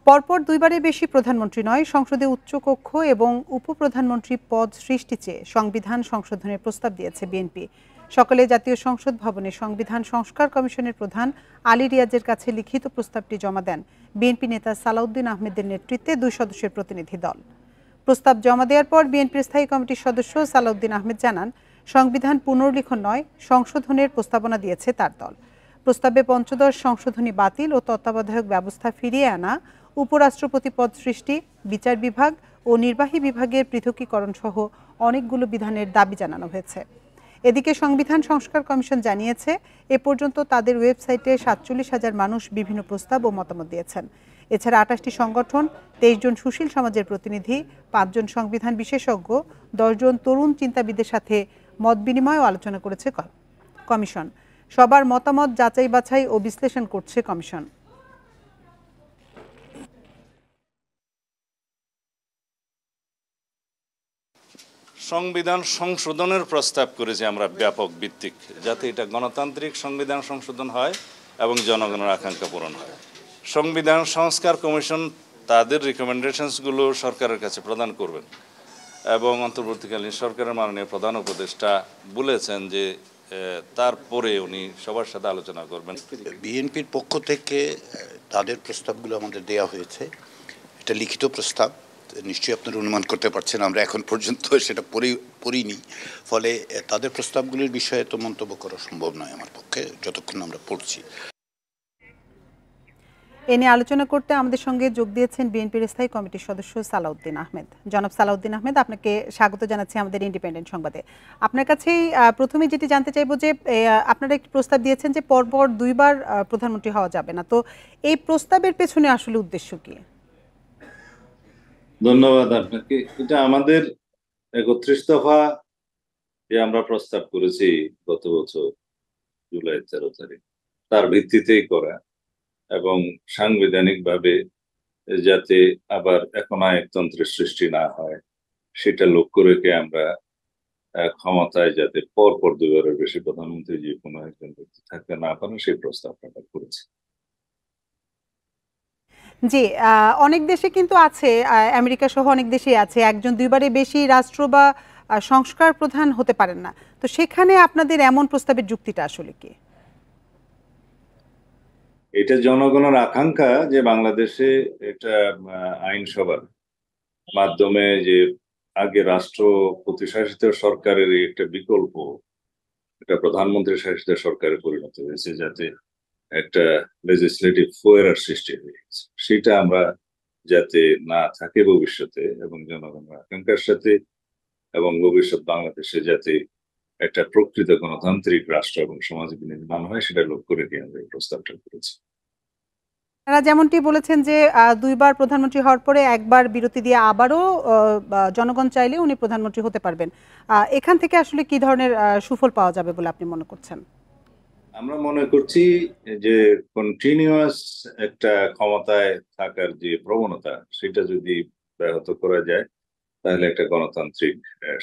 পরপর দুইবারের বেশি প্রধানমন্ত্রী নয়, সংসদে উচ্চকক্ষ এবং উপপ্রধানমন্ত্রী পদ সৃষ্টি চেয়ে সংবিধান সংশোধনের প্রস্তাব দিয়েছে বিএনপি। সকালে জাতীয় সংসদ ভবনে সংবিধান সংস্কার কমিশনের প্রধান আলী রিয়াজের কাছে লিখিত প্রস্তাবটি জমা দেন বিএনপি নেতা সালাউদ্দিন আহমেদের নেতৃত্বে 2 সদস্যের প্রতিনিধি দল। প্রস্তাব জমা দেওয়ার পর বিএনপির স্থায়ী কমিটির সদস্য সালাউদ্দিন আহমেদ জানান, সংবিধান পুনর্লিখন নয়, সংশোধনের প্রস্তাবনা দিয়েছে তার দল। প্রস্তাবে পঞ্চদশ সংশোধনী বাতিল ও তত্ত্বাবধায়ক ব্যবস্থা ফিরিয়ে আনা, উপরাষ্ট্রপতি পদ সৃষ্টি, বিচার বিভাগ ও নির্বাহী বিভাগের পৃথকীকরণ সহ অনেকগুলো বিধানের দাবি জানানো হয়েছে। এদিকে সংবিধান সংস্কার কমিশন জানিয়েছে, এ পর্যন্ত তাদের ওয়েবসাইটে 47,000 মানুষ বিভিন্ন প্রস্তাব ও মতামত দিয়েছেন। এছাড়া 28টি সংগঠন, 23 জন সুশীল সমাজের প্রতিনিধি, 5 জন সংবিধান বিশেষজ্ঞ, 10 জন তরুণ চিন্তাবিদের সাথে মত বিনিময় ও আলোচনা করেছে কমিশন। সবার মতামত যাচাই বাছাই ও বিশ্লেষণ করছে কমিশন। সংবিধান সংশোধনের প্রস্তাব করেছি আমরা ব্যাপক ভিত্তিক, যাতে এটা গণতান্ত্রিক সংবিধান সংশোধন হয় এবং জনগণের আকাঙ্ক্ষা পূরণ হয়। সংবিধান সংস্কার কমিশন তাদের রিকমেন্ডেশনসগুলো সরকারের কাছে প্রদান করবেন এবং অন্তর্বর্তীকালীন সরকারের মাননীয় প্রধান উপদেষ্টা বলেছেন যে তারপরে উনি সবার সাথে আলোচনা করবেন। বিএনপির পক্ষ থেকে তাদের প্রস্তাবগুলো আমাদের দেয়া হয়েছে। এটা লিখিত প্রস্তাব, নিশ্চয়ই আপনারা অনুমান করতে পারছেন আমরা এখন পর্যন্ত সেটা পড়িনি, ফলে তাদের প্রস্তাবগুলির বিষয়ে তো মন্তব্য করা সম্ভব নয় আমার পক্ষে যতক্ষণ আমরা পড়ছি। এ নিয়ে আলোচনা করতে আমাদের সঙ্গে যোগ দিয়েছেন বিএনপির স্থায়ী কমিটির সদস্য সালাউদ্দিন আহমেদ। জনাব সালাউদ্দিন আহমেদ, আপনাকে স্বাগত জানাচ্ছি আমাদের ইন্ডিপেন্ডেন্ট সংবাদে। আপনার কাছেই প্রথমে যেটি জানতে চাইব যে আপনারা একটি প্রস্তাব দিয়েছেন যে পরপর 2 বার প্রধানমন্ত্রী হওয়া যাবে না, তো এই প্রস্তাবের পেছনে আসলে উদ্দেশ্য কি? ধন্যবাদ আপনাকে। এটা আমাদের 31 দফা যে আমরা প্রস্তাব করেছি গত বছর জুলাই 13 তারিখ, তার ভিত্তিতেই করা এবং সাংবিধানিকভাবে যাতে আবার একনায়কতন্ত্রের সৃষ্টি না হয় সেটা লক্ষ্য রেখে আমরা ক্ষমতায় যাতে পরপর 2 বারের বেশি প্রধানমন্ত্রী যে কোনো একজন ব্যক্তি থাকতে না পারেন সেই প্রস্তাবটা করেছি। জি, অনেক দেশে কিন্তু আছে, আমেরিকা সহ অনেক দেশেই আছে, একজন 2 বারের বেশি রাষ্ট্র বা সংস্কার প্রধান হতে পারেন না। তো সেখানে আপনাদের এমন প্রস্তাবের যুক্তিটা আসলে কি? এটা জনগণের আকাঙ্ক্ষা যে বাংলাদেশে এটা আইনসভার মাধ্যমে যে আগে রাষ্ট্রপতি শাসিত সরকারের একটা বিকল্প এটা প্রধানমন্ত্রী শাসিত সরকারে পরিণত হয়েছে, যাতে একটা লেজিসলেটিভ ফোয়ারার সৃষ্টি হয়ে গেছে। সেটা আমরা যাতে না থাকে ভবিষ্যতে এবং জনগণের আকাঙ্ক্ষার সাথে এবং ভবিষ্যৎ বাংলাদেশে যাতে একটা প্রকৃত গণতান্ত্রিক রাষ্ট্র এবং সমাজ বিনির্মাণ হয় সেটা লক্ষ্য রেখে আমরা এই প্রস্তাবটা করেছি। তারা যেমনটি বলেছেন যে 2 বার প্রধানমন্ত্রী হওয়ার পরে একবার বিরতি দিয়ে আবারও জনগণ চাইলে উনি প্রধানমন্ত্রী হতে পারবেন। এখান থেকে আসলে কি ধরনের সুফল পাওয়া যাবে বলে আপনি মনে করছেন? আমরা মনে করছি যে কন্টিনিউয়াস একটা ক্ষমতায় থাকার যে প্রবণতা সেটা যদি ব্যাহত করা যায় তাহলে একটা গণতান্ত্রিক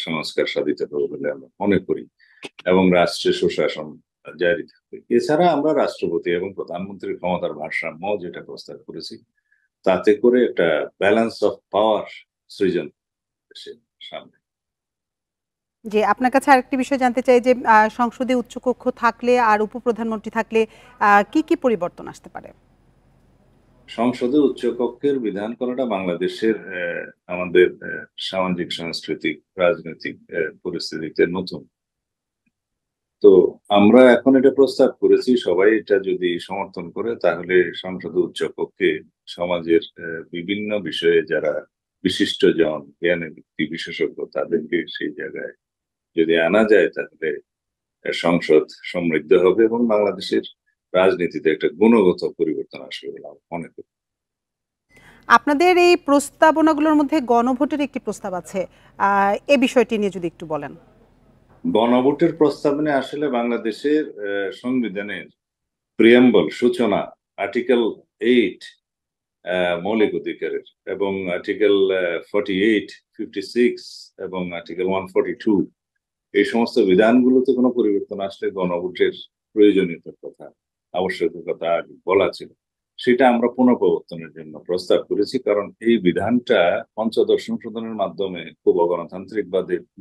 সংস্কার সাধিত হবে বলে আমরা মনে করি এবং রাষ্ট্রের সুশাসন জারি থাকবে। এছাড়া আমরা রাষ্ট্রপতি এবং প্রধানমন্ত্রীর ক্ষমতার ভারসাম্য যেটা প্রস্তাব করেছি তাতে করে একটা ব্যালেন্স অফ পাওয়ার সৃজন সামনে। জি, আপনার কাছে আরেকটি বিষয় জানতে চাই যে সংসদে উচ্চকক্ষ থাকলে আর উপপ্রধানমন্ত্রী থাকলে কি কি পরিবর্তন আসতে পারে? সংসদে উচ্চকক্ষের বিধান করাটা বাংলাদেশের আমাদের সামাজিক সাংস্কৃতিক রাজনৈতিক পরিস্থিতিতে নতুন। তো আমরা এখন এটা প্রস্তাব করেছি, সবাই এটা যদি সমর্থন করে তাহলে সংসদে উচ্চকক্ষে সমাজের বিভিন্ন বিষয়ে যারা বিশিষ্ট জন জ্ঞানী ব্যক্তি বিশেষজ্ঞ তাদেরকে সেই জায়গায় যদি আনা যায় তাহলে সংসদ সমৃদ্ধ হবে এবং বাংলাদেশের রাজনীতিতে একটা গুণগত পরিবর্তন আসবে বলে আমি মনে করি। আপনাদের এই প্রস্তাবনাগুলোর মধ্যে গণভোটের একটি প্রস্তাব আছে, এই বিষয়টি নিয়ে যদি একটু বলেন। গণভোটের প্রস্তাবনে আসলে বাংলাদেশের সংবিধানের প্রিয়াম্বল সূচনা আর্টিকেল 8 মৌলিক অধিকারের এবং আর্টিকেল 48, 56 এবং আর্টিকেল 142 এই সমস্ত বিধানগুলোতে কোনো পরিবর্তন আসলে গণভোটের প্রয়োজনীয়তার কথা আবশ্যকের কথা বলা ছিল। সেটা আমরা পুনঃপ্রবর্তনের জন্য প্রস্তাব করেছি, কারণ এই বিধানটা পঞ্চদশ সংশোধনের মাধ্যমে খুব অগণতান্ত্রিক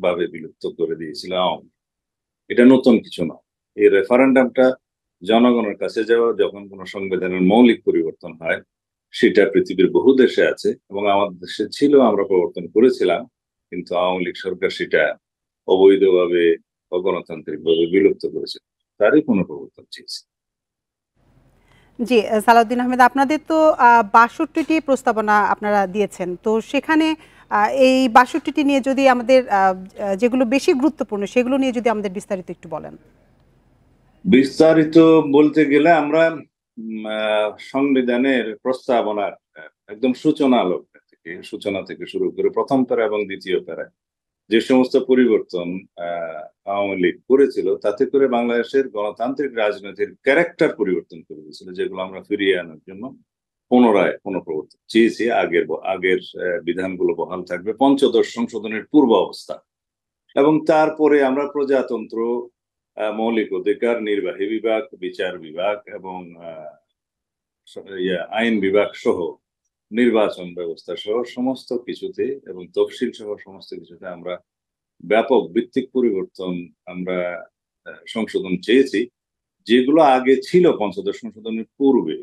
ভাবে বিলুপ্ত করে দিয়েছিল আওয়ামী লীগ। এটা নতুন কিছু নয়। এই রেফারেন্ডামটা জনগণের কাছে যাওয়া যখন কোনো সংবিধানের মৌলিক পরিবর্তন হয়, সেটা পৃথিবীর বহু দেশে আছে এবং আমাদের দেশে ছিল, আমরা প্রবর্তন করেছিলাম, কিন্তু আওয়ামী লীগ সরকার সেটা অবৈধভাবে অগণতান্ত্রিক ভাবে বিলুপ্ত করেছে। তারই পুনঃপ্রবর্তন চেয়েছে। জি, সালাউদ্দিন আহমেদ, আপনাদের তো ৬২টি প্রস্তাবনা আপনারা দিয়েছেন, তো সেখানে এই ৬২টি নিয়ে যদি আমাদের যেগুলো বেশি গুরুত্বপূর্ণ সেগুলো নিয়ে যদি আমাদের বিস্তারিত একটু বলেন। বিস্তারিত বলতে গেলে আমরা সংবিধানের প্রস্তাবনার একদম সূচনা থেকে শুরু করে প্রথম প্যারা এবং দ্বিতীয় প্যারায় যে সমস্ত পরিবর্তন আওয়ামী লীগ করেছিল, তাতে করে বাংলাদেশের গণতান্ত্রিক রাজনীতির ক্যারেক্টার পরিবর্তন করে দিয়েছিল, যেগুলো আমরা ফিরিয়ে আনার জন্য পুনঃপ্রবর্তন চেয়েছি। আগের বিধানগুলো বহাল থাকবে, পঞ্চদশ সংশোধনের পূর্ব অবস্থা, এবং তারপরে আমরা প্রজাতন্ত্র, মৌলিক অধিকার, নির্বাহী বিভাগ, বিচার বিভাগ এবং আইন বিভাগ সহ নির্বাচন ব্যবস্থা সহ সমস্ত কিছুতে এবং তফসিল সহ সমস্ত কিছুতে আমরা ব্যাপক ভিত্তিক পরিবর্তন, আমরা সংশোধন চেয়েছি, যেগুলো আগে ছিল পঞ্চদশ সংশোধনের পূর্বে।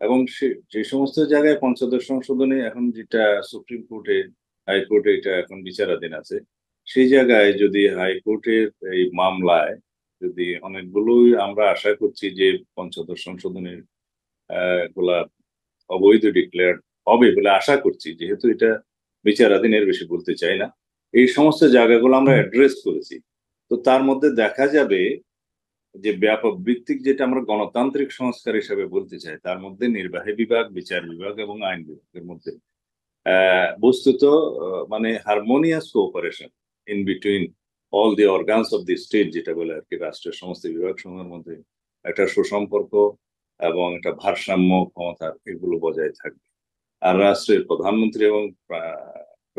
এবং যে সমস্ত জায়গায় পঞ্চদশ সংশোধনে এখন যেটা সুপ্রিম কোর্টে, হাইকোর্টে এটা এখন বিচারাধীন আছে, সেই জায়গায় যদি হাইকোর্টের এই মামলায় যদি অনেকগুলোই আমরা আশা করছি যে পঞ্চদশ সংশোধনের গুলা অবৈধ ডিক্লেয়ার হবে বলে আশা করছি, যেহেতু এটা বিচারাধীন, এর বেশি বলতে চাই না। এই সমস্ত জায়গাগুলো আমরা অ্যাড্রেস করেছি। তো তার মধ্যে দেখা যাবে যে ব্যাপক ভিত্তিক যেটা আমরা গণতান্ত্রিক সংস্কার হিসেবে বলতে চাই, তার মধ্যে নির্বাহী বিভাগ, বিচার বিভাগ এবং আইন বিভাগের মধ্যে বস্তুত মানে harmonious cooperation in between all the organs of the state, যেটা বলে আর কি, রাষ্ট্রের সমস্ত বিভাগ সমূহের মধ্যে একটা সুসম্পর্ক এবং একটা ভারসাম্য ক্ষমতার, এগুলো বজায় থাকবে। আর রাষ্ট্রের প্রধানমন্ত্রী এবং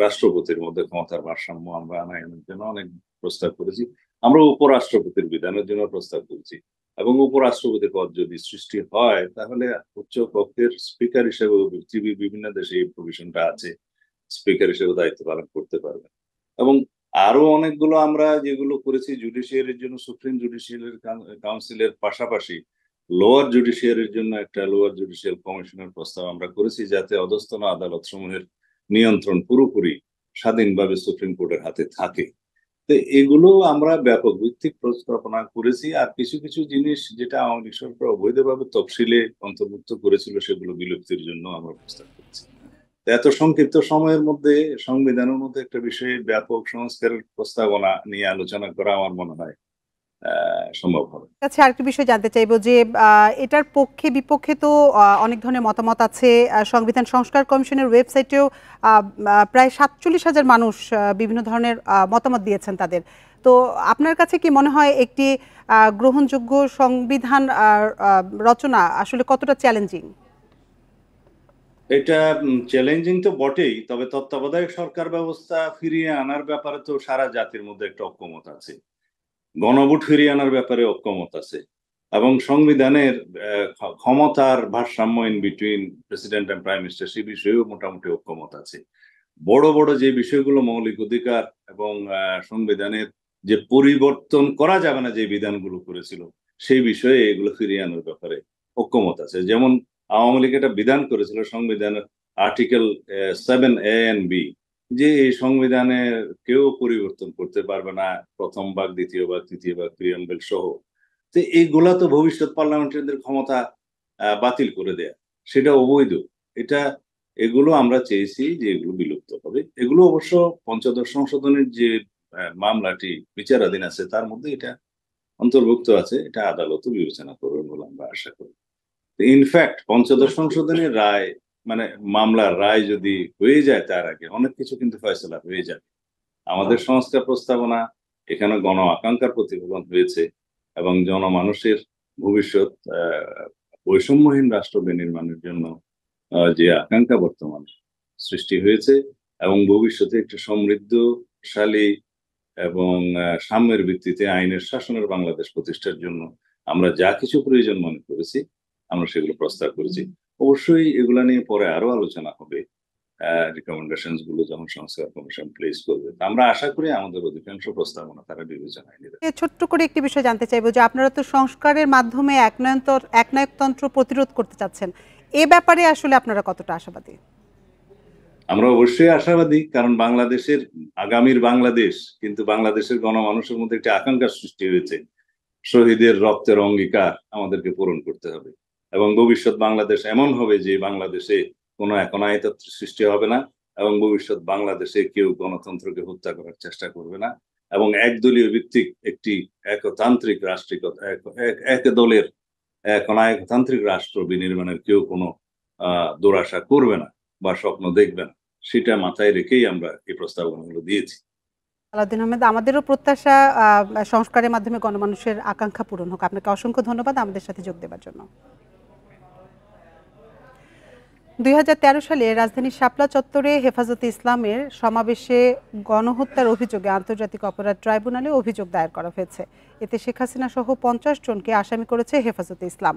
রাষ্ট্রপতির মধ্যে ক্ষমতার ভারসাম্য আমরা আনায়নের জন্য অনেক প্রস্তাব করেছি। আমরা উপরাষ্ট্রপতির বিধানের জন্য প্রস্তাব করেছি, এবং উপরাষ্ট্রপতির পদ যদি সৃষ্টি হয় তাহলে উচ্চ কক্ষের স্পিকার হিসেবে পৃথিবীর বিভিন্ন দেশে এই প্রভিশনটা আছে, স্পিকার হিসেবে দায়িত্ব পালন করতে পারবে। এবং আরো অনেকগুলো আমরা যেগুলো করেছি জুডিশিয়ারির জন্য, সুপ্রিম জুডিশিয়াল কাউন্সিলের পাশাপাশি লোয়ার জুডিশিয়ারির জন্য একটা লোয়ার জুডিশিয়াল কমিশনের প্রস্তাব আমরা করেছি, যাতে অধস্তন আদালত সমূহের নিয়ন্ত্রণ পুরোপুরি স্বাধীনভাবে সুপ্রিম কোর্টের হাতে থাকে। তো এগুলো আমরা ব্যাপক ভিত্তিক প্রস্তাবনা করেছি। আর কিছু কিছু জিনিস যেটা আওয়ামী লীগ সরকার অবৈধভাবে তফসিলে অন্তর্ভুক্ত করেছিল, সেগুলো বিলুপ্তির জন্য আমরা প্রস্তাব করেছি। এত সংক্ষিপ্ত সময়ের মধ্যে সংবিধানের মধ্যে একটা বিষয়ে ব্যাপক সংস্কারের প্রস্তাবনা নিয়ে আলোচনা করা আমার মনে হয় সম্ভব হবে। আচ্ছা, আরেকটি বিষয় জানতে চাইবো যে এটার পক্ষে বিপক্ষে তো অনেক ধরনের মতামত আছে। সংবিধান সংস্কার কমিশনের ওয়েবসাইটেও প্রায় ৪৭,০০০ মানুষ বিভিন্ন ধরনের মতামত দিয়েছেন তাদের। তো আপনার কাছে কি মনে হয় একটি গ্রহণযোগ্য সংবিধান রচনা আসলে কতটা চ্যালেঞ্জিং? এটা চ্যালেঞ্জিং তো বটেই, তবে তত্ত্বাবধায়ক সরকার ব্যবস্থা ফিরিয়ে আনার ব্যাপারে তো সারা জাতির মধ্যে একটা ঐক্যমত আছে, গণভোট ফিরিয়ে আনার ব্যাপারে ঐক্যমত আছে, এবং সংবিধানের ক্ষমতার ভারসাম্য in between president and prime minister, সেই বিষয়েও মোটামুটি ঐক্যমত আছে। বড় বড় যে বিষয়গুলো মৌলিক অধিকার এবং সংবিধানের যে পরিবর্তন করা যাবে না যে বিধানগুলো করেছিল, সেই বিষয়ে এগুলো ফিরিয়ে আনার ব্যাপারে ঐক্যমত আছে। যেমন আওয়ামী লীগ একটা বিধান করেছিল সংবিধানের আর্টিকেল 7A and B, যে এই সংবিধানে কেউ পরিবর্তন করতে পারবে না, প্রথম ভাগ, দ্বিতীয় ভাগ, তৃতীয় ভাগ, প্রিয়াম্বেল সহ। তো এইগুলা তো ভবিষ্যৎ পার্লামেন্টারিদের ক্ষমতা বাতিল করে দেয়া, সেটা অবৈধ। এগুলো আমরা চেয়েছি যে এগুলো বিলুপ্ত হবে। এগুলো অবশ্য পঞ্চদশ সংশোধনের যে মামলাটি বিচারাধীন আছে তার মধ্যে এটা অন্তর্ভুক্ত আছে, এটা আদালতও বিবেচনা করবে বলে আমরা আশা করি। ইনফ্যাক্ট পঞ্চদশ সংশোধনের রায়, মানে মামলার রায় যদি হয়ে যায়, তার আগে অনেক কিছু কিন্তু ফয়সলা হয়ে যাবে। আমাদের সংস্কার প্রস্তাবনা, এখানে গণ আকাঙ্ক্ষার প্রতিফলন হয়েছে, এবং জনমানুষের ভবিষ্যৎ বৈষম্যহীন রাষ্ট্র বিনির্মাণের জন্য যে আকাঙ্ক্ষা বর্তমানে সৃষ্টি হয়েছে, এবং ভবিষ্যতে একটা সমৃদ্ধশালী এবং সাম্যের ভিত্তিতে আইনের শাসনের বাংলাদেশ প্রতিষ্ঠার জন্য আমরা যা কিছু প্রয়োজন মনে করেছি, আমরা সেগুলো প্রস্তাব করেছি। অবশ্যই এগুলা নিয়ে পরে আরো আলোচনা হবে, রিকমেন্ডেশনস গুলো যখন সংস্কার কমিশন প্লেস করবে। আমরা আশা করি আমাদের অধিকাংশ প্রস্তাবনা তারা বিবেচনায় নেবে। ছোট্ট করে একটি বিষয় জানতে চাইবো যে আপনারা তো সংস্কারের মাধ্যমে একনায়কতন্ত্র প্রতিরোধ করতে চাচ্ছেন, এ ব্যাপারে আসলে আপনারা কতটা আশাবাদী? আমরা অবশ্যই আশাবাদী, কারণ বাংলাদেশের আগামীর বাংলাদেশ কিন্তু বাংলাদেশের গণমানুষের মধ্যে একটি আকাঙ্ক্ষা সৃষ্টি হয়েছে। শহীদের রক্তের অঙ্গীকার আমাদেরকে পূরণ করতে হবে এবং ভবিষ্যৎ বাংলাদেশ এমন হবে যে বাংলাদেশে কোনো একনায়কত্ব সৃষ্টি হবে না এবং ভবিষ্যৎ বাংলাদেশে কেউ গণতন্ত্রকে হত্যা করার চেষ্টা করবে না এবং একদলীয় ভিত্তিক একটি একতান্ত্রিক এক দলের একনায়কতান্ত্রিক রাষ্ট্র বিনির্মাণের কেউ কোনো দুরাশা করবে না বা স্বপ্ন দেখবে না। সেটা মাথায় রেখেই আমরা এই প্রস্তাবনাগুলো দিয়েছি। আলাউদ্দিন আহমেদ, আমাদেরও প্রত্যাশা সংস্কারের মাধ্যমে গণমানুষের আকাঙ্ক্ষা পূরণ হোক। আপনাকে অসংখ্য ধন্যবাদ আমাদের সাথে যোগ দেওয়ার জন্য। 2013 সালে রাজধানীর শাপলা চত্বরে হেফাজতে ইসলামের সমাবেশে গণহত্যার অভিযোগে আন্তর্জাতিক অপরাধ ট্রাইব্যুনালে অভিযোগ দায়ের করা হয়েছে। এতে শেখ হাসিনা সহ 50 জনকে আসামি করেছে হেফাজতে ইসলাম।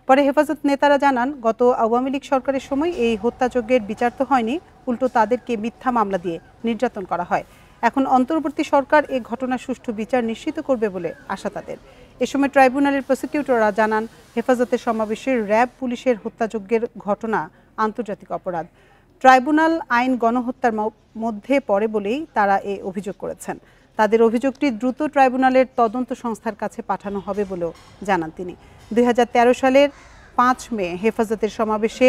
পরে হেফাজত নেতারা জানান, গত আওয়ামী লীগ সরকারের সময় এই হত্যাযজ্ঞের বিচার তো হয়নি, উল্টো তাদেরকে মিথ্যা মামলা দিয়ে নির্যাতন করা হয়। এখন অন্তর্বর্তী সরকার এই ঘটনার সুষ্ঠু বিচার নিশ্চিত করবে বলে আশা তাদের। এ সময় ট্রাইব্যুনালের প্রসিকিউটররা জানান, হেফাজতের সমাবেশে র্যাব পুলিশের হত্যাযজ্ঞের ঘটনা আন্তর্জাতিক অপরাধ। ট্রাইব্যুনাল আইন গণহত্যার মধ্যে পড়ে বলেই তারা এই অভিযোগ করেছেন। তাদের অভিযোগটি দ্রুত ট্রাইব্যুনালের তদন্ত সংস্থার কাছে পাঠানো হবে বলেও জানান তিনি। 2013 সালের 5 মে হেফাজতের সমাবেশে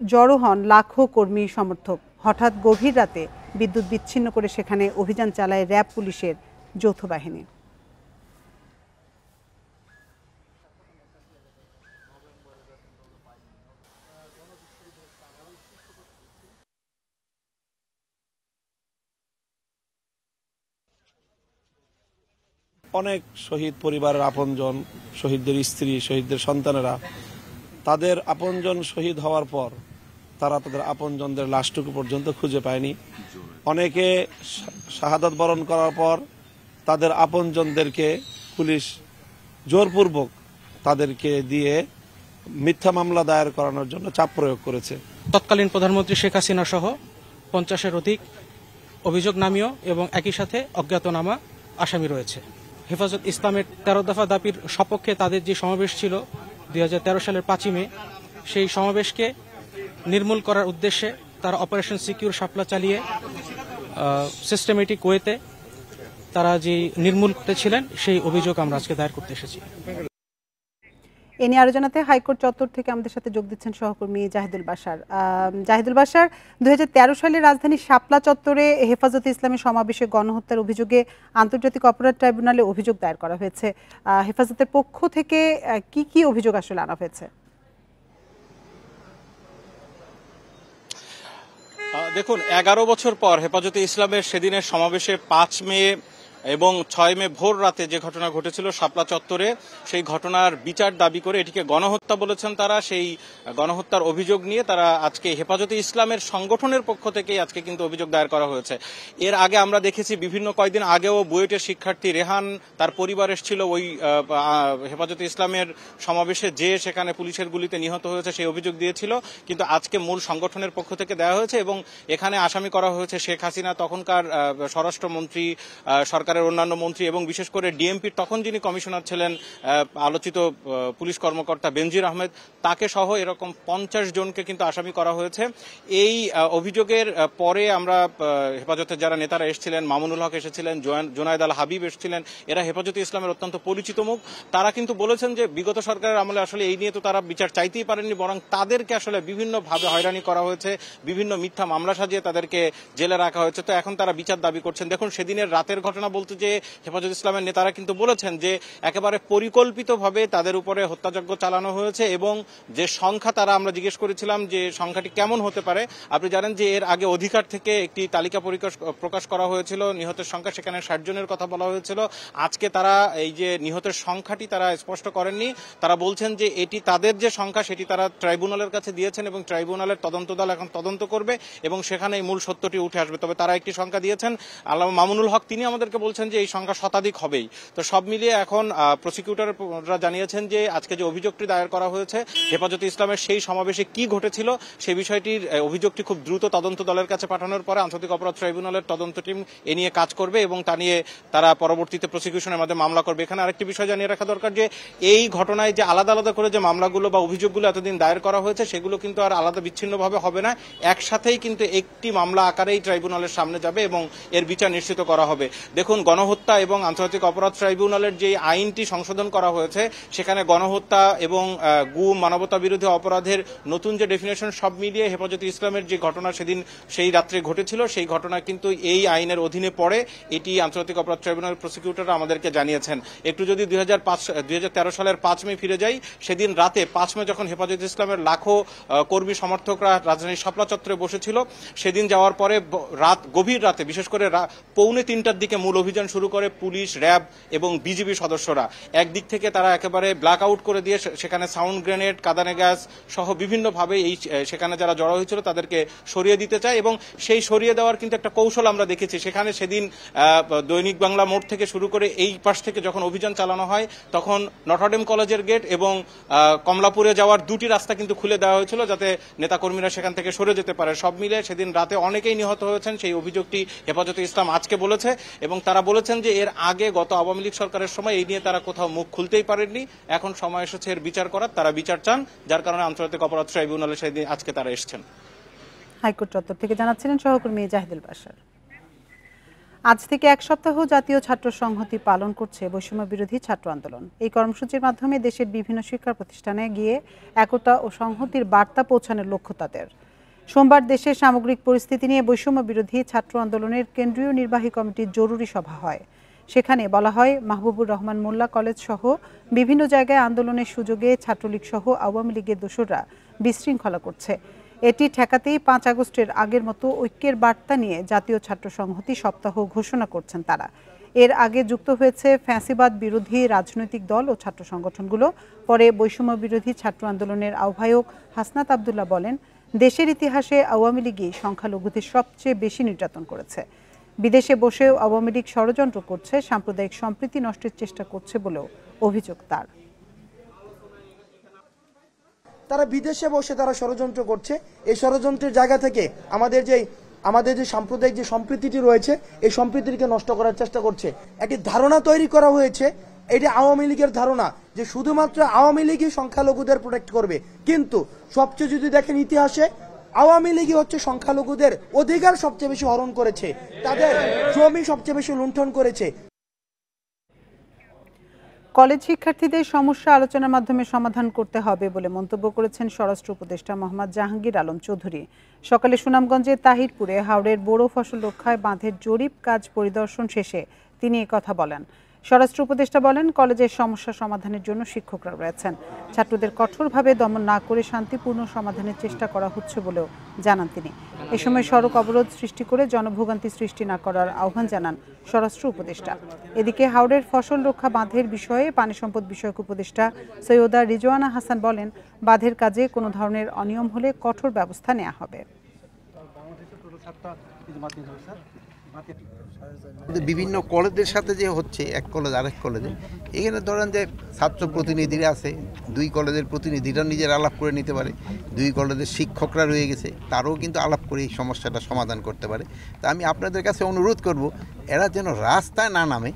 জড়ো হন লাখো কর্মী সমর্থক। হঠাৎ গভীর রাতে বিদ্যুৎ বিচ্ছিন্ন করে সেখানে অভিযান চালায় র্যাব পুলিশের যৌথ বাহিনী। অনেক শহীদ পরিবারের আপনজন, শহীদদের স্ত্রী, শহীদদের সন্তানেরা তাদের আপনজন শহীদ হওয়ার পর তারা তাদের আপনজনদের লাশটুকু পর্যন্ত খুঁজে পায়নি। অনেকে শাহাদাত বরণ করার পর তাদের আপনজনদেরকে পুলিশ জোরপূর্বক তাদেরকে দিয়ে মিথ্যা মামলা দায়ের করানোর জন্য চাপ প্রয়োগ করেছে। তৎকালীন প্রধানমন্ত্রী শেখ হাসিনা সহ 50-এর অধিক অভিযোগ নামীয় এবং একই সাথে অজ্ঞাতনামা আসামি রয়েছে। হেফাজত ইসলামের 13 দফা দাবির সপক্ষে তাদের যে সমাবেশ ছিল 2013 সালের 5 মে, সেই সমাবেশকে নির্মূল করার উদ্দেশ্যে তারা অপারেশন সিকিউর শাপলা চালিয়ে সিস্টেমেটিক ওয়েতে তারা যে নির্মূল করেছিলেন সেই অভিযোগ আমরা আজকে দায়ের করতে এসেছি। এ নিয়ে আলোচনাতে হাইকোর্ট চত্বর থেকে আমাদের সাথে যোগ দিচ্ছেন সহকর্মী জাহিদুল বাশার। জাহিদুল বাশার, 2013 সালে রাজধানীর শাপলা চত্বরে হেফাজতে ইসলামের সমাবেশে গণহত্যার অভিযোগে আন্তর্জাতিক অপরাধ ট্রাইব্যুনালে অভিযোগ দায়ের করা হয়েছে। হেফাজতের পক্ষ থেকে কি কি অভিযোগ আসলে আনা হয়েছে? দেখুন, 11 বছর পর হেফাজতে ইসলামের সেদিনের সমাবেশে 5 মে এবং 6 মে ভোর রাতে যে ঘটনা ঘটেছিল শাপলা চত্বরে, সেই ঘটনার বিচার দাবি করে এটিকে গণহত্যা বলেছেন তারা। সেই গণহত্যার অভিযোগ নিয়ে তারা আজকে হেফাজতে ইসলামের সংগঠনের পক্ষ থেকে আজকে কিন্তু অভিযোগ দায়ের করা হয়েছে। এর আগে আমরা দেখেছি বিভিন্ন কয়েকদিন আগেও বুয়েটের শিক্ষার্থী রেহান তার পরিবার এসেছিল ওই হেফাজতে ইসলামের সমাবেশে, যে সেখানে পুলিশের গুলিতে নিহত হয়েছে সেই অভিযোগ দিয়েছিল। কিন্তু আজকে মূল সংগঠনের পক্ষ থেকে দেওয়া হয়েছে এবং এখানে আসামি করা হয়েছে শেখ হাসিনা, তখনকার স্বরাষ্ট্রমন্ত্রী, সরকারের অন্যান্য মন্ত্রী এবং বিশেষ করে ডিএমপির তখন যিনি কমিশনার ছিলেন আলোচিত পুলিশ কর্মকর্তা বেনজির আহমেদ, তাকে সহ এরকম 50 জনকে কিন্তু আসামি করা হয়েছে। এই অভিযোগের পরে আমরা হেফাজতের যারা নেতারা এসেছিলেন, মামুনুল হক এসেছিলেন, জোনায়েদ আল হাবিব এসেছিলেন, এরা হেফাজতে ইসলামের অত্যন্ত পরিচিত মুখ। তারা কিন্তু বলেছেন যে বিগত সরকারের আমলে আসলে এই নিয়ে তো তারা বিচার চাইতেই পারেননি, বরং তাদেরকে আসলে বিভিন্নভাবে হয়রানি করা হয়েছে, বিভিন্ন মিথ্যা মামলা সাজিয়ে তাদেরকে জেলে রাখা হয়েছে। তো এখন তারা বিচার দাবি করছেন। দেখুন, সেদিনের রাতের ঘটনা বলতে যে হেফাজত ইসলামের নেতারা কিন্তু বলেছেন যে একেবারে পরিকল্পিতভাবে তাদের উপরে হত্যাযজ্ঞ চালানো হয়েছে এবং যে সংখ্যা তারা আমরা জিজ্ঞেস করেছিলাম যে সংখ্যাটি কেমন হতে পারে। আপনি জানেন যে এর আগে অধিকার থেকে একটি তালিকা প্রকাশ করা হয়েছিল নিহতের সংখ্যা, সেখানে 60 জনের কথা বলা হয়েছিল। আজকে তারা এই যে নিহতের সংখ্যাটি তারা স্পষ্ট করেননি, তারা বলছেন যে এটি তাদের যে সংখ্যা সেটি তারা ট্রাইব্যুনালের কাছে দিয়েছেন এবং ট্রাইব্যুনালের তদন্ত দল এখন তদন্ত করবে এবং সেখানে মূল সত্যটি উঠে আসবে। তবে তারা একটি সংখ্যা দিয়েছেন। আল্লামা মামুনুল হক তিনি আমাদেরকে বলছেন যে এই সংখ্যা শতাধিক হবেই। তো সব মিলিয়ে এখন প্রসিকিউটররা জানিয়েছেন যে আজকে যে অভিযোগটি দায়ের করা হয়েছে হেফাজতে ইসলামের সেই সমাবেশে কি ঘটেছিল সেই বিষয়টির অভিযোগটি খুব দ্রুত তদন্ত দলের কাছে পাঠানোর পরে আন্তর্জাতিক অপরাধ ট্রাইব্যুনালের তদন্ত টিম এ নিয়ে কাজ করবে এবং তা নিয়ে তারা পরবর্তীতে প্রসিকিউশনের মাধ্যমে মামলা করবে। এখানে আরেকটি বিষয় জানিয়ে রাখা দরকার যে এই ঘটনায় যে আলাদা আলাদা করে যে মামলাগুলো বা অভিযোগগুলো এতদিন দায়ের করা হয়েছে সেগুলো কিন্তু আর আলাদা বিচ্ছিন্নভাবে হবে না, একসাথেই কিন্তু একটি মামলা আকারেই ট্রাইব্যুনালের সামনে যাবে এবং এর বিচার নিশ্চিত করা হবে। দেখুন, গণহত্যা এবং আন্তর্জাতিক অপরাধ ট্রাইব্যুনালের যে আইনটি সংশোধন করা হয়েছে সেখানে গণহত্যা এবং গুম, মানবতা বিরোধী অপরাধের নতুন যে ডেফিনেশন সব মিলিয়ে হেফাজতে ইসলামের যে ঘটনা সেদিন সেই রাত্রে ঘটেছিল সেই ঘটনা কিন্তু এই আইনের অধীনে পড়ে, এটি আন্তর্জাতিক অপরাধ ট্রাইব্যুনালের প্রসিকিউটররা আমাদেরকে জানিয়েছেন। একটু যদি 2013 সালের 5 মে ফিরে যাই, সেদিন রাতে 5 মে যখন হেফাজতে ইসলামের লাখো কর্মী সমর্থকরা রাজধানীর শাপলা চত্বরে বসেছিল, সেদিন যাওয়ার পরে গভীর রাতে বিশেষ করে পৌনে 3টার দিকে মূল অভিযান শুরু করে পুলিশ, র্যাব এবং বিজিবি সদস্যরা। একদিক থেকে তারা একেবারে ব্ল্যাক আউট করে দিয়ে সেখানে সাউন্ড গ্রেনেড, কাঁদানে গ্যাস সহ বিভিন্নভাবে সেখানে যারা জড়ো হয়েছিল তাদেরকে সরিয়ে দিতে চায় এবং সেই সরিয়ে দেওয়ার কিন্তু একটা কৌশল আমরা দেখেছি। সেখানে সেদিন দৈনিক বাংলা মোড় থেকে শুরু করে এই পাশ থেকে যখন অভিযান চালানো হয় তখন নটরডেম কলেজের গেট এবং কমলাপুরে যাওয়ার 2টি রাস্তা কিন্তু খুলে দেওয়া হয়েছিল যাতে নেতাকর্মীরা সেখান থেকে সরে যেতে পারে। সব মিলে সেদিন রাতে অনেকেই নিহত হয়েছেন, সেই অভিযোগটি হেফাজতে ইসলাম আজকে বলেছে এবং তারা বলেছেন যে এর আগে গত আওয়ামী লীগ সরকারের সময় এই নিয়ে তারা কোথাও মুখ খুলতেই পারেননি, এখন সময় এসেছে এর বিচার করার, তারা বিচার চান, যার কারণে আন্তর্জাতিক অপরাধ ট্রাইব্যুনালে সেদিন আজকে তারা এসেছেন। হাইকোর্ট চত্বর থেকে জানাচ্ছিলেন সহকর্মী জাহিদুল বাশার। আজ থেকে এক সপ্তাহ জাতীয় ছাত্র সংহতি পালন করছে বৈষম্য বিরোধী ছাত্র আন্দোলন। এই কর্মসূচির মাধ্যমে দেশের বিভিন্ন শিক্ষা প্রতিষ্ঠানে গিয়ে একতা ও সংহতির বার্তা পৌঁছানোর লক্ষ্য তাদের। সোমবার দেশের সামগ্রিক পরিস্থিতি নিয়ে বৈষম্য বিরোধী ছাত্র আন্দোলনের কেন্দ্রীয় নির্বাহী কমিটির জরুরি সভা হয়। সেখানে বলা হয়, মাহবুবুর রহমান মোল্লা কলেজ সহ বিভিন্ন জায়গায় আন্দোলনের সুযোগে ছাত্রলীগ সহ আওয়ামী লীগের দোসররা বিশৃঙ্খলা করছে। এটি ঠেকাতেই 5 আগস্টের আগের মতো ঐক্যের বার্তা নিয়ে জাতীয় ছাত্র সংহতি সপ্তাহ ঘোষণা করছেন তারা। এর আগে যুক্ত হয়েছে ফ্যাসিবাদ বিরোধী রাজনৈতিক দল ও ছাত্র সংগঠনগুলো। পরে বৈষম্য বিরোধী ছাত্র আন্দোলনের আহ্বায়ক হাসনাত আবদুল্লাহ বলেন, দেশের ইতিহাসে আওয়ামী লীগই সংখ্যালঘুদের সবচেয়ে বেশি নির্যাতন করেছে। বিদেশে বসেও আওয়ামী লীগ ষড়যন্ত্র করছে, সাম্প্রদায়িক সম্প্রীতি নষ্টের চেষ্টা করছে বলেও অভিযোগ তার। তারা বিদেশে বসে তারা ষড়যন্ত্র করছে। এই ষড়যন্ত্রের জায়গা থেকে আমাদের যে সাম্প্রদায়িক যে সম্প্রীতিটি রয়েছে এই সম্প্রীতিকে নষ্ট করার চেষ্টা করছে। একটি ধারণা তৈরি করা হয়েছে, এটি আওয়ামী লীগের ধারণা যে শুধুমাত্র আওয়ামী লীগই সংখ্যালঘুদের প্রোটেক্ট করবে, কিন্তু সবচেয়ে যদি দেখেন ইতিহাসে আওয়ামী লীগই হচ্ছে সংখ্যালঘুদের অধিকার সবচেয়ে বেশি হরণ করেছে, তাদের জমি সবচেয়ে বেশি লুণ্ঠন করেছে। কলেজ শিক্ষার্থীদের সমস্যা আলোচনার মাধ্যমে সমাধান করতে হবে বলে মন্তব্য করেছেন স্বরাষ্ট্র উপদেষ্টা মোহাম্মদ জাহাঙ্গীর আলম চৌধুরী। সকালে সুনামগঞ্জের তাহিরপুরে হাওড়ের বোরো ফসল রক্ষায় বাঁধের জরিপ কাজ পরিদর্শন শেষে তিনি একথা বলেন। স্বরাষ্ট্র উপদেষ্টা বলেন, কলেজের সমস্যা সমাধানের জন্য শিক্ষকরা রয়েছেন। ছাত্রদের কঠোরভাবে দমন না করে শান্তিপূর্ণ সমাধানের চেষ্টা করা হচ্ছে বলেও জানান তিনি। এ সময় সড়ক অবরোধ সৃষ্টি করে জনভোগান্তি সৃষ্টি না করার আহ্বান জানান স্বরাষ্ট্র উপদেষ্টা। এদিকে হাওড়ের ফসল রক্ষা বাঁধের বিষয়ে পানি সম্পদ বিষয়ক উপদেষ্টা সৈয়দা রিজওয়ানা হাসান বলেন, বাঁধের কাজে কোনো ধরনের অনিয়ম হলে কঠোর ব্যবস্থা নেওয়া হবে। বিভিন্ন কলেজের সাথে যে হচ্ছে এক কলেজ আরেক কলেজে, এখানে ধরেন যে ছাত্র প্রতিনিধিরা আছে, 2 কলেজের প্রতিনিধিরা নিজের আলাপ করে নিতে পারে, 2 কলেজের শিক্ষকরা রয়ে গেছে, তারাও কিন্তু আলাপ করে এই সমস্যাটা সমাধান করতে পারে। তা আমি আপনাদের কাছে অনুরোধ করব, এরা যেন রাস্তায় না নামে।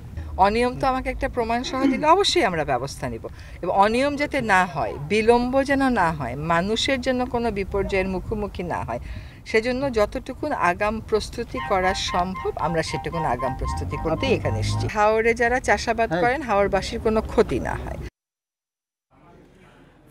অনিয়ম তো আমাকে একটা প্রমাণ সহ দিলে অবশ্যই আমরা ব্যবস্থা নিব, এবং অনিয়ম যাতে না হয়, বিলম্ব যেন না হয়, মানুষের জন্য কোনো বিপর্যয়ের মুখোমুখি না হয়, সেজন্য যতটুকু আগাম প্রস্তুতি করা সম্ভব আমরা সেটুকুন আগাম প্রস্তুতি করতে এখানে এসেছি। হাওড়ে যারা চাষাবাদ করেন হাওড়বাসীর কোনো ক্ষতি না হয়।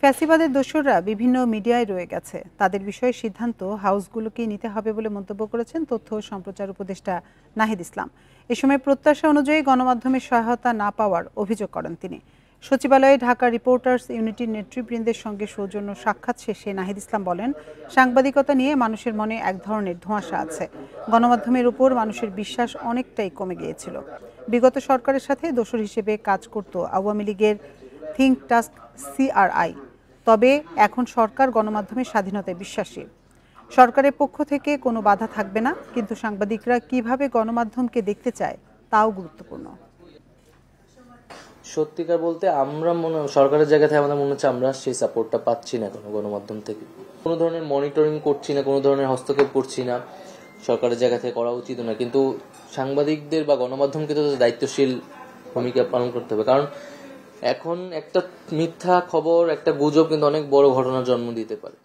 ফ্যাসিবাদের দোসররা বিভিন্ন মিডিয়ায় রয়ে গেছে, তাদের বিষয়ে সিদ্ধান্ত হাউসগুলোকেই নিতে হবে বলে মন্তব্য করেছেন তথ্য ও সম্প্রচার উপদেষ্টা নাহিদ ইসলাম। এ সময় প্রত্যাশা অনুযায়ী গণমাধ্যমের সহায়তা না পাওয়ার অভিযোগ করেন তিনি। সচিবালয়ে ঢাকা রিপোর্টার্স ইউনিটির নেতৃবৃন্দের সঙ্গে সৌজন্য সাক্ষাৎ শেষে নাহিদ ইসলাম বলেন, সাংবাদিকতা নিয়ে মানুষের মনে এক ধরনের ধোঁয়াশা আছে। গণমাধ্যমের উপর মানুষের বিশ্বাস অনেকটাই কমে গিয়েছিল। বিগত সরকারের সাথে দোসর হিসেবে কাজ করত আওয়ামী লীগের থিঙ্ক টাস্ক CRI। তবে এখন সরকার গণমাধ্যমের স্বাধীনতায় বিশ্বাসী। সরকারের পক্ষ থেকে কোনো বাধা থাকবে না, কিন্তু সাংবাদিকরা কিভাবে গণমাধ্যমকে দেখতে চায় তাও গুরুত্বপূর্ণ। সত্যিকার বলতে আমরা সরকারের জায়গা থেকে আমাদের মনে হচ্ছে আমরা সেই সাপোর্টটা পাচ্ছি না কোনো গণমাধ্যম থেকে। কোনো ধরনের মনিটরিং করছি না, কোনো ধরনের হস্তক্ষেপ করছি না, সরকারের জায়গা থেকে করা উচিত না, কিন্তু সাংবাদিকদের বা গণমাধ্যমকে তো দায়িত্বশীল ভূমিকা পালন করতে হবে। কারণ এখন একটা মিথ্যা খবর, একটা গুজব কিন্তু অনেক বড় ঘটনার জন্ম দিতে পারে।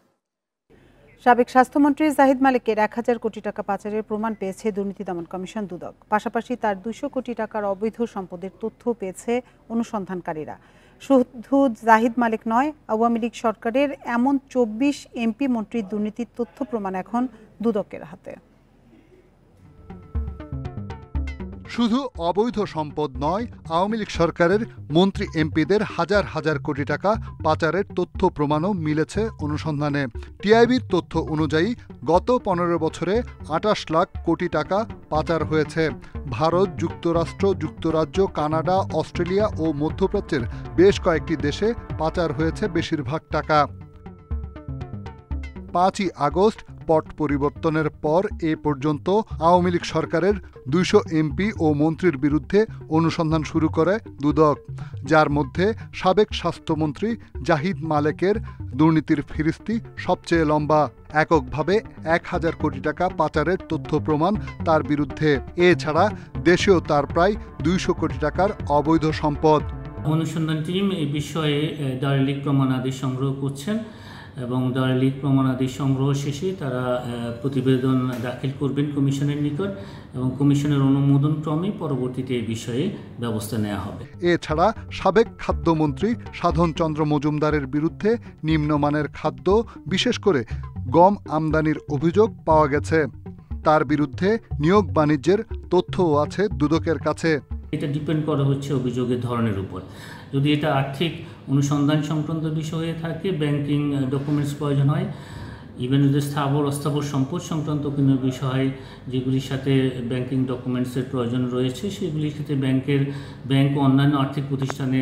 সাবেক স্বাস্থ্যমন্ত্রী জাহিদ মালিকের ১,০০০ কোটি টাকা পাচারের প্রমাণ পেয়েছে দুর্নীতি দমন কমিশন দুদক। পাশাপাশি তার ২০০ কোটি টাকার অবৈধ সম্পদের তথ্য পেয়েছে অনুসন্ধানকারীরা। শুধু জাহিদ মালিক নয়, আওয়ামী লীগ সরকারের এমন ২৪ এমপি মন্ত্রীর দুর্নীতির তথ্য প্রমাণ এখন দুদকের হাতে। শুধু অবৈধ সম্পদ নয়, আওয়ামী লীগ সরকারের মন্ত্রী এমপিদের হাজার হাজার কোটি টাকা পাচারের তথ্য প্রমাণও মিলেছে অনুসন্ধানে। টিআইবির তথ্য অনুযায়ী গত ১৫ বছরে ২৮ লাখ কোটি টাকা পাচার হয়েছে। ভারত, যুক্তরাষ্ট্র, যুক্তরাজ্য, কানাডা, অস্ট্রেলিয়া ও মধ্যপ্রাচ্যের বেশ কয়েকটি দেশে পাচার হয়েছে বেশিরভাগ টাকা। ৫ই আগস্ট পট পরিবর্তনের পর এ পর্যন্ত আওয়ামী লীগ সরকারের ২০০ এমপি ও মন্ত্রীর বিরুদ্ধে অনুসন্ধান শুরু করে দুদক, যার মধ্যে সাবেক স্বাস্থ্যমন্ত্রী জাহিদ মালেকের দুর্নীতির ফিরিস্তি সবচেয়ে লম্বা। এককভাবে ১,০০০ কোটি টাকা পাচারের তথ্য প্রমাণ তার বিরুদ্ধে। এছাড়া দেশেও তার প্রায় ২০০ কোটি টাকার অবৈধ সম্পদ। অনুসন্ধান টিম এই বিষয়ে দালিলিক প্রমাণাদি সংগ্রহ করছেন এবং দালিলিক প্রমাণাদি সংগ্রহ শেষে তারা প্রতিবেদন দাখিল করবেন কমিশনের নিকট এবং কমিশনের অনুমোদন ক্রমে পরবর্তীতে এই বিষয়ে ব্যবস্থা নেওয়া হবে। এছাড়া সাবেক খাদ্যমন্ত্রী সাধন চন্দ্র মজুমদারের বিরুদ্ধে নিম্নমানের খাদ্য, বিশেষ করে গম আমদানির অভিযোগ পাওয়া গেছে। তার বিরুদ্ধে নিয়োগ বাণিজ্যের তথ্যও আছে দুদকের কাছে। এটা ডিপেন্ড করা হচ্ছে অভিযোগের ধরনের উপর। যদি এটা আর্থিক অনুসন্ধান সংক্রান্ত বিষয় হয়ে থাকে, ব্যাংকিং ডকুমেন্টস প্রয়োজন হয়, ইভেন যদি স্থাবর অস্থাবর সম্পদ সংক্রান্ত কোনো বিষয় যেগুলির সাথে ব্যাংকিং ডকুমেন্টসের প্রয়োজন রয়েছে, সেগুলির সাথে ব্যাংক ও অন্যান্য আর্থিক প্রতিষ্ঠানে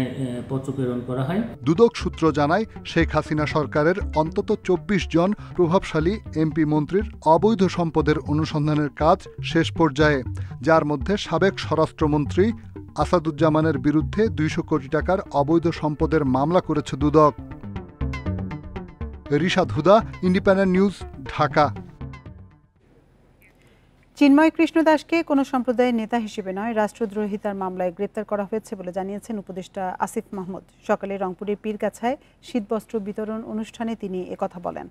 পত্র প্রেরণ করা হয়। দুদক সূত্র জানায়, শেখ হাসিনা সরকারের অন্তত ২৪ জন প্রভাবশালী এমপি মন্ত্রীর অবৈধ সম্পদের অনুসন্ধানের কাজ শেষ পর্যায়ে, যার মধ্যে সাবেক স্বরাষ্ট্রমন্ত্রী আসাদুজ্জামানের বিরুদ্ধে ২০০ কোটি টাকার অবৈধ সম্পদের মামলা করেছে দুদক। রিশাদ হুদা, ইন্ডিপেন্ডেন্ট নিউজ, ঢাকা। চিন্ময় কৃষ্ণ দাসকে কোনো সম্প্রদায়ের নেতা হিসেবে নয়, রাষ্ট্রদ্রোহিতার মামলায় গ্রেপ্তার করা হয়েছে বলে জানিয়েছেন উপদেষ্টা আসিফ মাহমুদ। সকালে রংপুরের পীরগাছায় শীতবস্ত্র বিতরণ অনুষ্ঠানে তিনি একথা বলেন।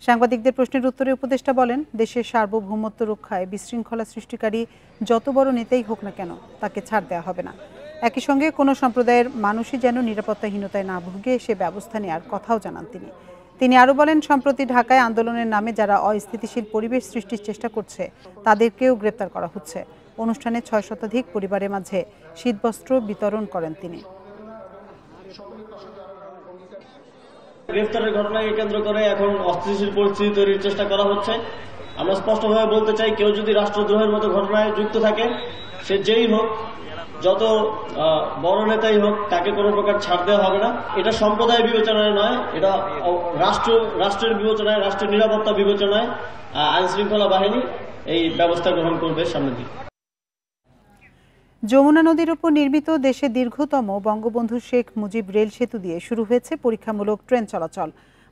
সাংবাদিকদের প্রশ্নের উত্তরে উপদেষ্টা বলেন, দেশের সার্বভৌমত্ব রক্ষায় বিশৃঙ্খলা সৃষ্টিকারী যত বড় নেতাই হোক না কেন, তাকে ছাড় দেওয়া হবে না। একই সঙ্গে কোনো সম্প্রদায়ের মানুষই যেন নিরাপত্তাহীনতায় না ভুগে সে ব্যবস্থা নেওয়ার কথাও জানান তিনি। তিনি আরও বলেন, সম্প্রতি ঢাকায় আন্দোলনের নামে যারা অস্থিতিশীল পরিবেশ সৃষ্টির চেষ্টা করছে তাদেরকেও গ্রেপ্তার করা হচ্ছে। অনুষ্ঠানে ৬ শতাধিক পরিবারের মাঝে শীতবস্ত্র বিতরণ করেন তিনি। গ্রেফতারের ঘটনাকে কেন্দ্র করে এখন অস্থিতিশীল পরিস্থিতি তৈরির চেষ্টা করা হচ্ছে। আমরা স্পষ্টভাবে বলতে চাই, কেউ যদি রাষ্ট্রদ্রোহের মতো ঘটনায় যুক্ত থাকে, সে যেই হোক, যত বড় নেতাই হোক, তাকে কোনো প্রকার ছাড় দেওয়া হবে না। এটা সম্প্রদায় বিবেচনায় নয়, এটা রাষ্ট্রের বিবেচনায়, রাষ্ট্রের নিরাপত্তা বিবেচনায় আইন শৃঙ্খলা বাহিনী এই ব্যবস্থা গ্রহণ করবে সামনের দিকে। যমুনা নদীর উপর নির্মিত দেশের দীর্ঘতম বঙ্গবন্ধু শেখ মুজিব রেল সেতু দিয়ে শুরু হয়েছে পরীক্ষামূলক ট্রেন চলাচল।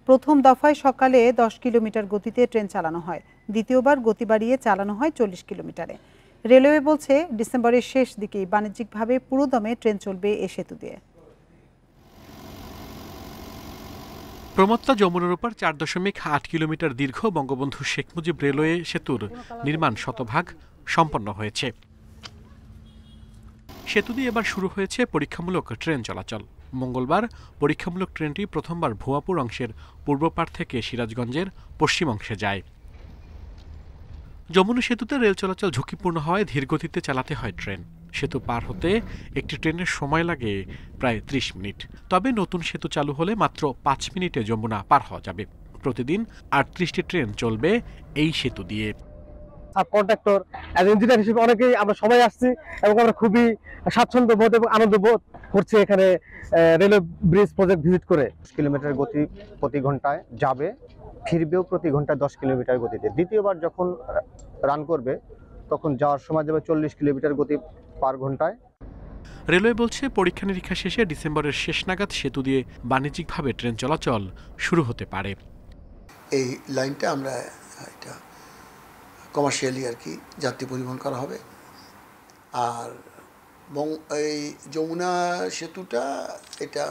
প্রথম দফায় সকালে ১০ কিলোমিটার গতিতে ট্রেন চালানো হয়, দ্বিতীয়বার গতি বাড়িয়ে চালানো হয় ৪০ কিলোমিটারে। রেলওয়ে বলছে, ডিসেম্বরের শেষ দিকেই বাণিজ্যিকভাবে পুরোদমে ট্রেন চলবে এ সেতু দিয়ে। প্রমত্তা যমুনার উপর ৪.৮ কিলোমিটার দীর্ঘ বঙ্গবন্ধু শেখ মুজিব রেলওয়ে সেতুর নির্মাণ শতভাগ সম্পন্ন হয়েছে। সেতু দিয়ে এবার শুরু হয়েছে পরীক্ষামূলক ট্রেন চলাচল। মঙ্গলবার পরীক্ষামূলক ট্রেনটি প্রথমবার ভুয়াপুর অংশের পূর্ব পাড় থেকে সিরাজগঞ্জের পশ্চিম অংশে যায়। যমুনা সেতুতে রেল চলাচল ঝুঁকিপূর্ণ হওয়ায় ধীরগতিতে চালাতে হয় ট্রেন। সেতু পার হতে একটি ট্রেনের সময় লাগে প্রায় ৩০ মিনিট। তবে নতুন সেতু চালু হলে মাত্র ৫ মিনিটে যমুনা পার হওয়া যাবে। প্রতিদিন ৩৮টি ট্রেন চলবে এই সেতু দিয়ে। কন্ট্রাক্টর ইঞ্জিনিয়ার হিসেবে অনেকেই আমরা সবাই আসছি এবং আমরা খুবই স্বাচ্ছন্দ্য বোধ এবং আনন্দ বোধ করছি এখানে রেলওয়ে ব্রিজ প্রজেক্ট ভিজিট করে। 10 কিলোমিটার গতি প্রতি ঘন্টায় যাবে, ফিরবেও প্রতি ঘন্টায় 10 কিলোমিটার গতিতে। দ্বিতীয়বার যখন রান করবে তখন যাওয়ার সময় যাবে 40 কিলোমিটার গতি পার ঘন্টায়। রেলওয়ে বলছে পরীক্ষা নিরীক্ষা শেষে ডিসেম্বরের শেষ নাগাদ সেতু দিয়ে বাণিজ্যিকভাবে ট্রেন চলাচল শুরু হতে পারে। এই লাইনটা আমরা এটা কমার্শিয়ালি আর কি যাত্রী পরিবহন করা হবে। আর এই যমুনা সেতুটা এটা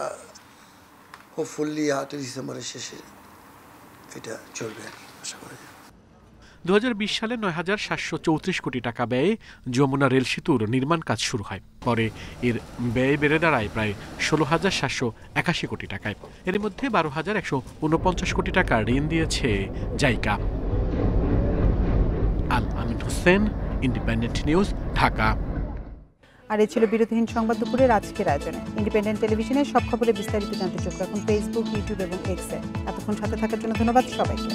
হোপফুলি হয়তো ডিসেম্বরের শেষে এটা চলবে আশা করি। 2020 সালে 9,734 কোটি টাকা ব্যয়ে যমুনা রেল সেতুর নির্মাণ কাজ শুরু হয়। পরে এর ব্যয় বেড়ে দাঁড়ায় প্রায় 16,781 কোটি টাকায়। এর মধ্যে 12,149 কোটি টাকা ঋণ দিয়েছে জাইকা। আল আমিন হোসেন, ইন্ডিপেন্ডেন্ট নিউজ, ঢাকা। আর এই ছিল বিরতিহীন সংবাদ দুপুরের আজকের আয়োজনে। ইন্ডিপেন্ডেন্ট টেলিভিশনের সব খবরে বিস্তারিত জানতে চোখ রাখুন ফেসবুক, ইউটিউব এবং এক্সে। এতক্ষণ সাথে থাকার জন্য ধন্যবাদ সবাইকে।